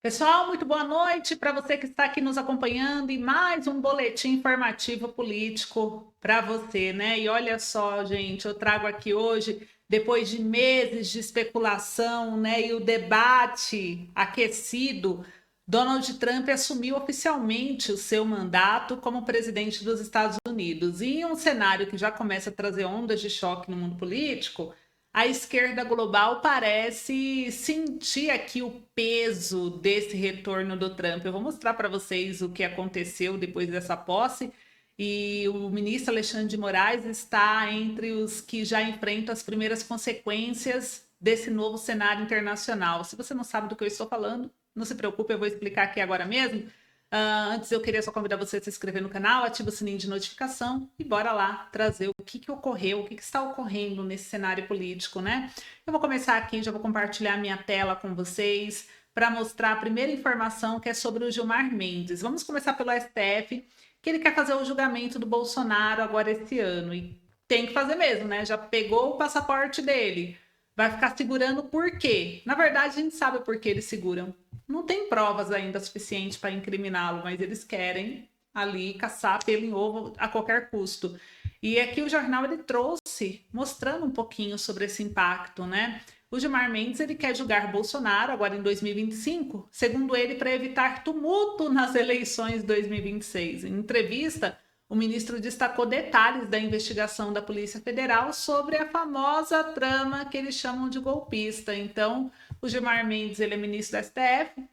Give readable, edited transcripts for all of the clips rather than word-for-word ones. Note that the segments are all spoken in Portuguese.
Pessoal, muito boa noite para você que está aqui nos acompanhando e mais um boletim informativo político para você, né? E olha só, gente, eu trago aqui hoje, depois de meses de especulação, né, e o debate aquecido, Donald Trump assumiu oficialmente o seu mandato como presidente dos Estados Unidos. E em um cenário que já começa a trazer ondas de choque no mundo político, a esquerda global parece sentir aqui o peso desse retorno do Trump. Eu vou mostrar para vocês o que aconteceu depois dessa posse. E o ministro Alexandre de Moraes está entre os que já enfrentam as primeiras consequências desse novo cenário internacional. Se você não sabe do que eu estou falando, não se preocupe, eu vou explicar aqui agora mesmo. Antes eu queria só convidar você a se inscrever no canal, ativa o sininho de notificação e bora lá trazer o que ocorreu, o que está ocorrendo nesse cenário político, né? Eu vou começar aqui, já vou compartilhar minha tela com vocês para mostrar a primeira informação que é sobre o Gilmar Mendes. Vamos começar pelo STF, que ele quer fazer o julgamento do Bolsonaro agora esse ano e tem que fazer mesmo, né? Já pegou o passaporte dele. Vai ficar segurando por quê? Na verdade, a gente sabe por que eles seguram. Não tem provas ainda suficientes para incriminá-lo, mas eles querem ali caçar pelo em ovo a qualquer custo. E aqui o jornal ele trouxe, mostrando um pouquinho sobre esse impacto, né? O Gilmar Mendes ele quer julgar Bolsonaro agora em 2025, segundo ele, para evitar tumulto nas eleições de 2026. Em entrevista, o ministro destacou detalhes da investigação da Polícia Federal sobre a famosa trama que eles chamam de golpista. Então, o Gilmar Mendes ele é ministro do STF.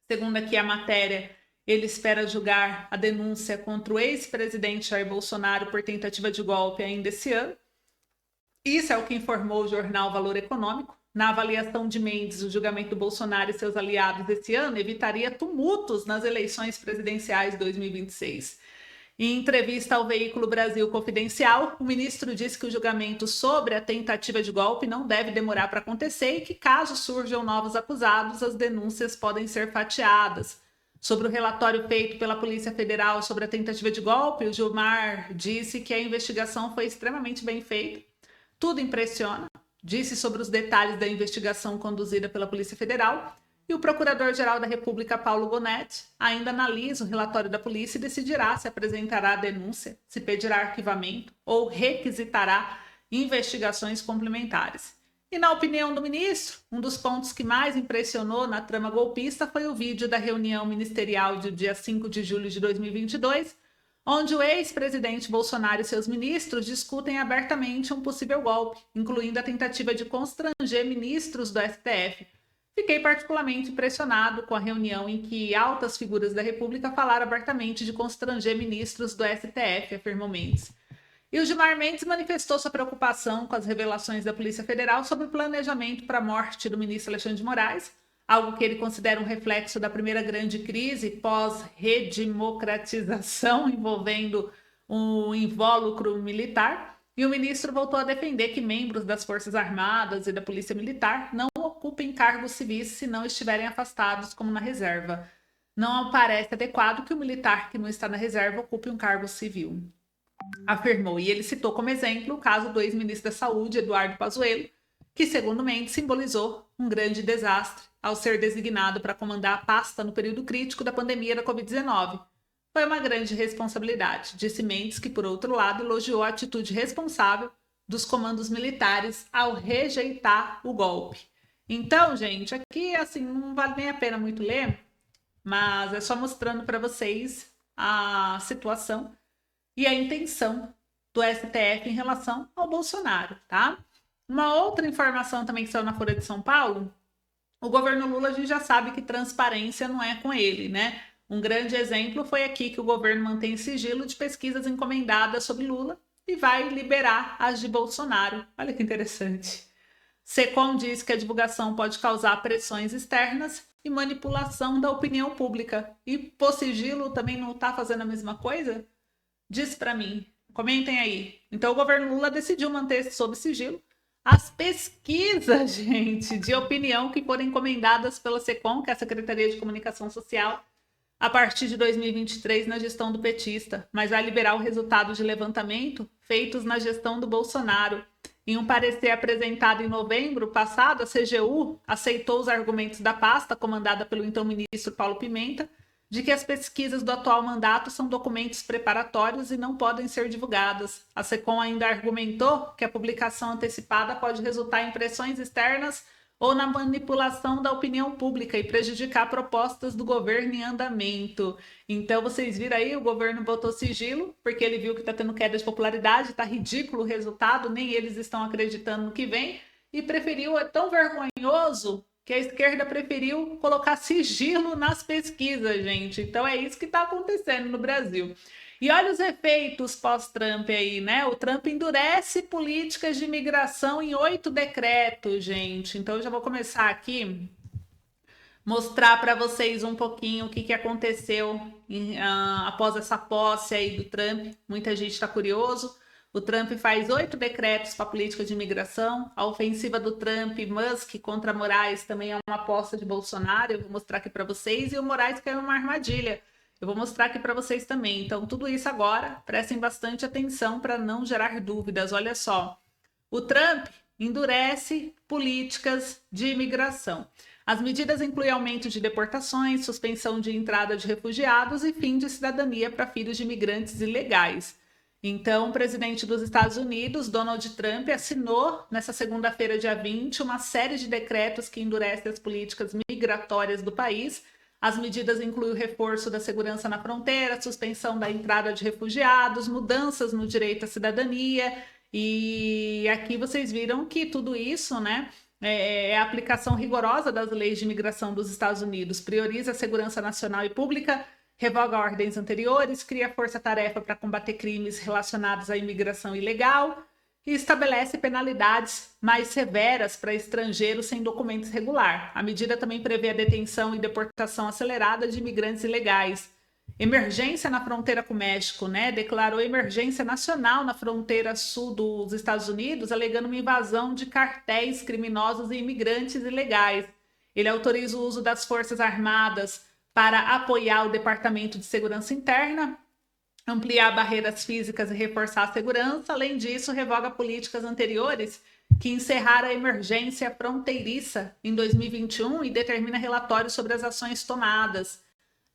Segundo aqui a matéria, ele espera julgar a denúncia contra o ex-presidente Jair Bolsonaro por tentativa de golpe ainda esse ano. Isso é o que informou o jornal Valor Econômico. Na avaliação de Mendes, o julgamento do Bolsonaro e seus aliados esse ano evitaria tumultos nas eleições presidenciais de 2026. Em entrevista ao veículo Brasil Confidencial, o ministro disse que o julgamento sobre a tentativa de golpe não deve demorar para acontecer e que, caso surjam novos acusados, as denúncias podem ser fatiadas. Sobre o relatório feito pela Polícia Federal sobre a tentativa de golpe, o Gilmar disse que a investigação foi extremamente bem feita. Tudo impressiona. Disse sobre os detalhes da investigação conduzida pela Polícia Federal. E o Procurador-Geral da República, Paulo Gonetti, ainda analisa o relatório da polícia e decidirá se apresentará a denúncia, se pedirá arquivamento ou requisitará investigações complementares. E na opinião do ministro, um dos pontos que mais impressionou na trama golpista foi o vídeo da reunião ministerial do dia 5 de julho de 2022, onde o ex-presidente Bolsonaro e seus ministros discutem abertamente um possível golpe, incluindo a tentativa de constranger ministros do STF. Fiquei particularmente impressionado com a reunião em que altas figuras da República falaram abertamente de constranger ministros do STF, afirmou Mendes. E o Gilmar Mendes manifestou sua preocupação com as revelações da Polícia Federal sobre o planejamento para a morte do ministro Alexandre de Moraes, algo que ele considera um reflexo da primeira grande crise pós-redemocratização envolvendo um invólucro militar. E o ministro voltou a defender que membros das Forças Armadas e da Polícia Militar não ocupem cargos civis se não estiverem afastados, como na reserva. Não parece adequado que o militar que não está na reserva ocupe um cargo civil, afirmou. E ele citou como exemplo o caso do ex-ministro da Saúde, Eduardo Pazuello, que, segundo Mendes, simbolizou um grande desastre ao ser designado para comandar a pasta no período crítico da pandemia da Covid-19. Foi uma grande responsabilidade, disse Mendes, que, por outro lado, elogiou a atitude responsável dos comandos militares ao rejeitar o golpe. Então, gente, aqui assim não vale nem a pena muito ler, mas é só mostrando para vocês a situação e a intenção do STF em relação ao Bolsonaro, tá? Uma outra informação também que saiu na Folha de São Paulo, o governo Lula a gente já sabe que transparência não é com ele, né? Um grande exemplo foi aqui que o governo mantém sigilo de pesquisas encomendadas sobre Lula e vai liberar as de Bolsonaro. Olha que interessante. Secom diz que a divulgação pode causar pressões externas e manipulação da opinião pública. E por sigilo também não está fazendo a mesma coisa? Diz para mim. Comentem aí. Então o governo Lula decidiu manter sob sigilo as pesquisas, gente, de opinião que foram encomendadas pela Secom, que é a Secretaria de Comunicação Social, a partir de 2023 na gestão do petista, mas vai liberar o resultado de levantamento feitos na gestão do Bolsonaro. Em um parecer apresentado em novembro passado, a CGU aceitou os argumentos da pasta, comandada pelo então ministro Paulo Pimenta, de que as pesquisas do atual mandato são documentos preparatórios e não podem ser divulgadas. A SECOM ainda argumentou que a publicação antecipada pode resultar em pressões externas ou na manipulação da opinião pública e prejudicar propostas do governo em andamento. Então, vocês viram aí, o governo botou sigilo, porque ele viu que está tendo queda de popularidade, está ridículo o resultado, nem eles estão acreditando no que vem, e preferiu, é tão vergonhoso que a esquerda preferiu colocar sigilo nas pesquisas, gente. Então é isso que está acontecendo no Brasil. E olha os efeitos pós-Trump aí, né? O Trump endurece políticas de imigração em 8 decretos, gente. Então eu já vou começar aqui mostrar para vocês um pouquinho o que aconteceu após essa posse aí do Trump. Muita gente está curioso. O Trump faz 8 decretos para a política de imigração. A ofensiva do Trump, Musk contra Moraes também é uma aposta de Bolsonaro. Eu vou mostrar aqui para vocês. E o Moraes caiu numa armadilha. Eu vou mostrar aqui para vocês também. Então, tudo isso agora, prestem bastante atenção para não gerar dúvidas. Olha só. O Trump endurece políticas de imigração. As medidas incluem aumento de deportações, suspensão de entrada de refugiados e fim de cidadania para filhos de imigrantes ilegais. Então, o presidente dos Estados Unidos, Donald Trump, assinou nessa segunda-feira, dia 20, uma série de decretos que endurecem as políticas migratórias do país. As medidas incluem o reforço da segurança na fronteira, suspensão da entrada de refugiados, mudanças no direito à cidadania. E aqui vocês viram que tudo isso, né, é a aplicação rigorosa das leis de imigração dos Estados Unidos, prioriza a segurança nacional e pública, revoga ordens anteriores, cria força-tarefa para combater crimes relacionados à imigração ilegal e estabelece penalidades mais severas para estrangeiros sem documentos regular. A medida também prevê a detenção e deportação acelerada de imigrantes ilegais. Emergência na fronteira com o México, né? Declarou emergência nacional na fronteira sul dos Estados Unidos, alegando uma invasão de cartéis criminosos e imigrantes ilegais. Ele autoriza o uso das Forças Armadas para apoiar o Departamento de Segurança Interna, ampliar barreiras físicas e reforçar a segurança. Além disso, revoga políticas anteriores que encerraram a emergência fronteiriça em 2021 e determina relatórios sobre as ações tomadas.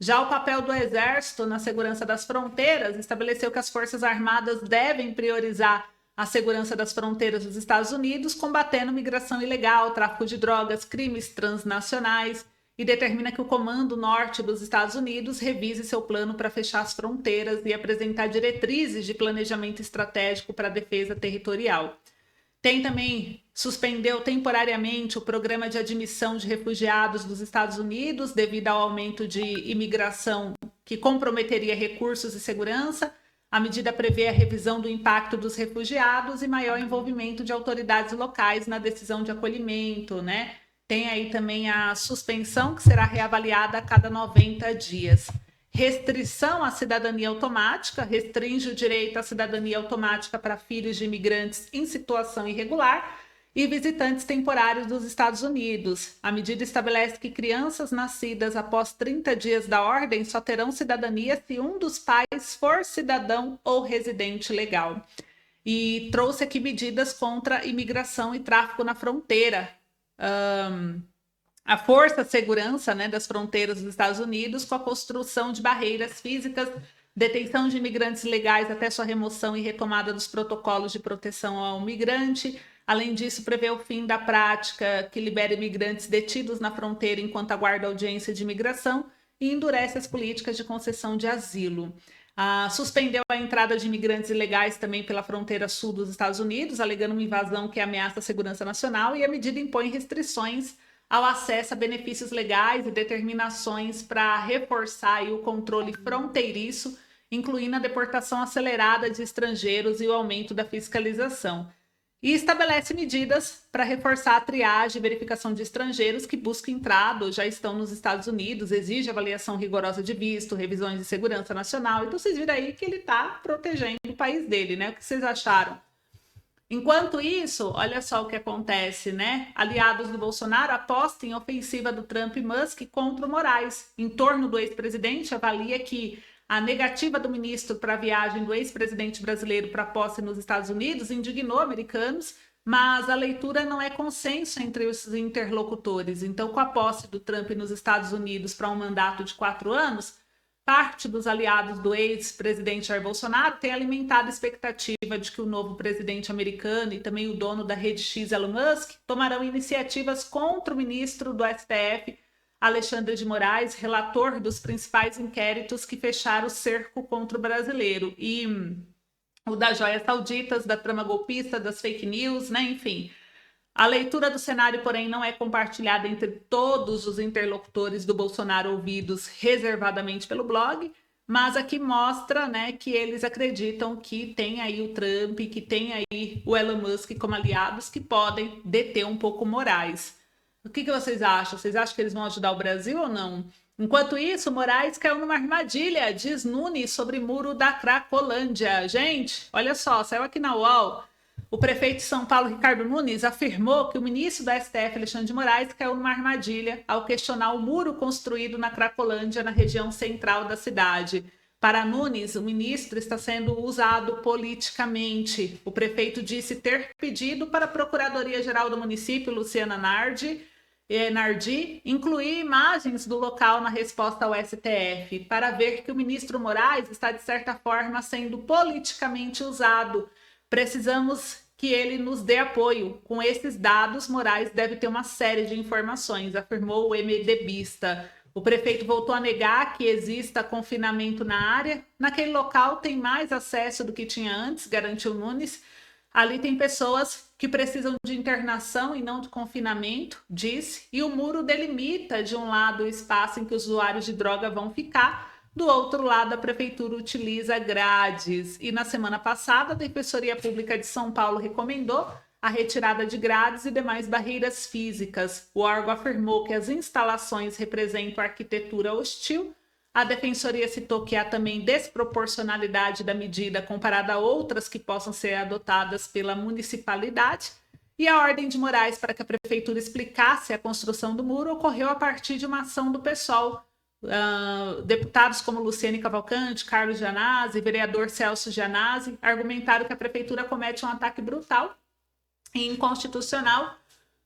Já o papel do Exército na segurança das fronteiras estabeleceu que as Forças Armadas devem priorizar a segurança das fronteiras dos Estados Unidos, combatendo migração ilegal, tráfico de drogas, crimes transnacionais, e determina que o Comando Norte dos Estados Unidos revise seu plano para fechar as fronteiras e apresentar diretrizes de planejamento estratégico para a defesa territorial. Tem também, suspendeu temporariamente o programa de admissão de refugiados dos Estados Unidos devido ao aumento de imigração que comprometeria recursos e segurança. A medida prevê a revisão do impacto dos refugiados e maior envolvimento de autoridades locais na decisão de acolhimento, né? Tem aí também a suspensão, que será reavaliada a cada 90 dias. Restrição à cidadania automática, restringe o direito à cidadania automática para filhos de imigrantes em situação irregular e visitantes temporários dos Estados Unidos. A medida estabelece que crianças nascidas após 30 dias da ordem só terão cidadania se um dos pais for cidadão ou residente legal. E trouxe aqui medidas contra imigração e tráfico na fronteira. A força segurança, né, das fronteiras dos Estados Unidos com a construção de barreiras físicas, detenção de imigrantes ilegais até sua remoção e retomada dos protocolos de proteção ao migrante. Além disso, prevê o fim da prática que libera imigrantes detidos na fronteira enquanto aguarda audiência de imigração e endurece as políticas de concessão de asilo. Suspendeu a entrada de imigrantes ilegais também pela fronteira sul dos Estados Unidos, alegando uma invasão que ameaça a segurança nacional, e a medida impõe restrições ao acesso a benefícios legais e determinações para reforçar o controle fronteiriço, incluindo a deportação acelerada de estrangeiros e o aumento da fiscalização. E estabelece medidas para reforçar a triagem e verificação de estrangeiros que buscam entrada ou já estão nos Estados Unidos, exige avaliação rigorosa de visto, revisões de segurança nacional. Então vocês viram aí que ele está protegendo o país dele, né? O que vocês acharam? Enquanto isso, olha só o que acontece, né? Aliados do Bolsonaro apostam em ofensiva do Trump e Musk contra o Moraes. Em torno do ex-presidente, avalia que a negativa do ministro para a viagem do ex-presidente brasileiro para a posse nos Estados Unidos indignou americanos, mas a leitura não é consenso entre os interlocutores. Então, com a posse do Trump nos Estados Unidos para um mandato de 4 anos, parte dos aliados do ex-presidente Jair Bolsonaro tem alimentado a expectativa de que o novo presidente americano e também o dono da rede X, Elon Musk, tomarão iniciativas contra o ministro do STF, Alexandre de Moraes, relator dos principais inquéritos que fecharam o cerco contra o brasileiro. E o das joias sauditas, da trama golpista, das fake news, né? Enfim. A leitura do cenário, porém, não é compartilhada entre todos os interlocutores do Bolsonaro ouvidos reservadamente pelo blog, mas aqui mostra, né, que eles acreditam que tem aí o Trump, que tem aí o Elon Musk como aliados que podem deter um pouco Moraes. O que vocês acham? Vocês acham que eles vão ajudar o Brasil ou não? Enquanto isso, Moraes caiu numa armadilha, diz Nunes sobre muro da Cracolândia. Gente, olha só, saiu aqui na UOL. O prefeito de São Paulo, Ricardo Nunes, afirmou que o ministro do STF, Alexandre de Moraes, caiu numa armadilha ao questionar o muro construído na Cracolândia, na região central da cidade. Para Nunes, o ministro está sendo usado politicamente. O prefeito disse ter pedido para a Procuradoria-Geral do município, Luciana Nardi, incluir imagens do local na resposta ao STF, para ver que o ministro Moraes está, de certa forma, sendo politicamente usado. Precisamos que ele nos dê apoio. Com esses dados, Moraes deve ter uma série de informações, afirmou o MDBista. O prefeito voltou a negar que exista confinamento na área. Naquele local tem mais acesso do que tinha antes, garantiu Nunes. Ali tem pessoas que precisam de internação e não de confinamento, disse. E o muro delimita, de um lado, o espaço em que os usuários de droga vão ficar. Do outro lado, a prefeitura utiliza grades. E na semana passada, a Defensoria Pública de São Paulo recomendou a retirada de grades e demais barreiras físicas. O órgão afirmou que as instalações representam arquitetura hostil. A Defensoria citou que há também desproporcionalidade da medida comparada a outras que possam ser adotadas pela municipalidade. E a ordem de Moraes para que a prefeitura explicasse a construção do muro ocorreu a partir de uma ação do PSOL. Deputados como Luciane Cavalcante, Carlos Gianazzi e vereador Celso Gianazzi argumentaram que a prefeitura comete um ataque brutal e inconstitucional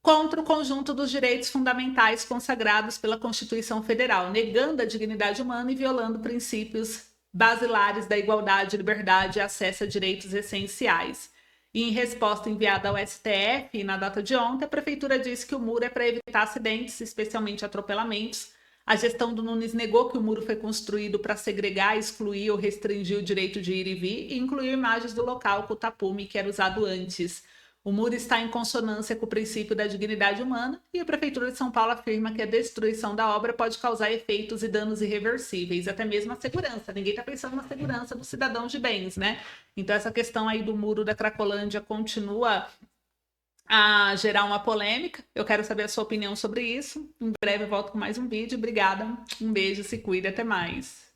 contra o conjunto dos direitos fundamentais consagrados pela Constituição Federal, negando a dignidade humana e violando princípios basilares da igualdade, liberdade e acesso a direitos essenciais. E em resposta enviada ao STF, na data de ontem, a Prefeitura disse que o muro é para evitar acidentes, especialmente atropelamentos. A gestão do Nunes negou que o muro foi construído para segregar, excluir ou restringir o direito de ir e vir e incluiu imagens do local com o tapume que era usado antes. O muro está em consonância com o princípio da dignidade humana e a Prefeitura de São Paulo afirma que a destruição da obra pode causar efeitos e danos irreversíveis, até mesmo a segurança. Ninguém está pensando na segurança dos cidadãos de bens, né? Então essa questão aí do muro da Cracolândia continua a gerar uma polêmica. Eu quero saber a sua opinião sobre isso. Em breve eu volto com mais um vídeo. Obrigada, um beijo, se cuida, até mais.